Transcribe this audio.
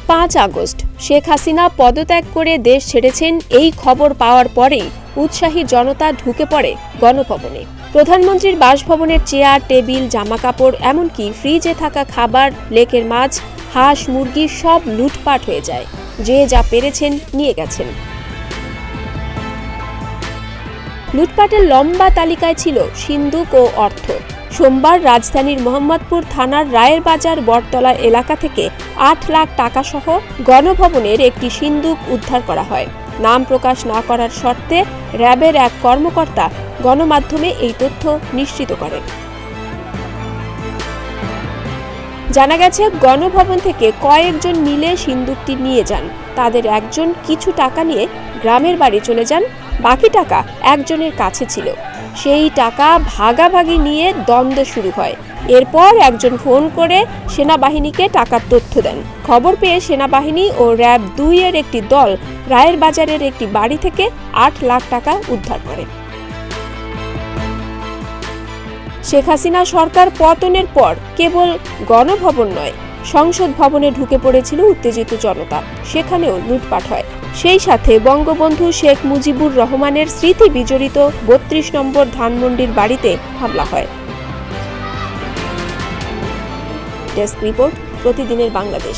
5 August Sheikh Hasina পদত্যাগ করে দেশ ছেড়েছেন এই খবর পাওয়ার পরেই উৎসাহী জনতা ঢুকে পড়ে গণভবনে। প্রধানমন্ত্রীর বাসভবনের চেয়ার, টেবিল, জামাকাপড়, এমনকি ফ্রিজে থাকা খাবার, লেকের মাছ, হাঁস, মুরগি সব লুটপাট হয়ে যায়। যে যা পেরেছেন নিয়ে গেছেন। লুটপাটের লম্বা তালিকায় ছিল সিন্দুক ও অর্থ। সোমবার রাজধানীর মোহাম্মদপুর থানার রায়ের বাজার বটতলা এলাকা থেকে 8 লাখ টাকা সহ গণভবনের একটি সিন্দুক উদ্ধার করা হয়। নাম প্রকাশ না করার শর্তে র্যাবের এক কর্মকর্তা গণমাধ্যমে এই তথ্য নিশ্চিত করেন। জানা গেছে, গণভবন থেকে কয়েকজন মিলে সিন্দুকটি নিয়ে যান। তাদের একজন কিছু টাকা নিয়ে গ্রামের বাড়ি চলে যান, বাকি টাকা একজনের কাছে ছিল। সেই টাকা ভাগাভাগি নিয়ে দ্বন্দ্ব শুরু হয়। এরপর একজন ফোন করে সেনাবাহিনীকে টাকার তথ্য দেন। খবর পেয়ে সেনাবাহিনী ও র্যাব 2 এর একটি দল রায়ের বাজারের একটি বাড়ি থেকে 8 লাখ টাকা উদ্ধার করে। শেখ হাসিনা সরকার পতনের পর কেবল গণভবন নয়, সংসদ ভবনে ঢুকে পড়েছিল উত্তেজিত জনতা। সেখানেও লুটপাট হয়। সেই সাথে বঙ্গবন্ধু শেখ মুজিবুর রহমানের স্মৃতি বিজড়িত 32 নম্বর ধানমন্ডির বাড়িতে হামলা হয়। ডেস্ক রিপোর্ট, প্রতিদিনের বাংলাদেশ।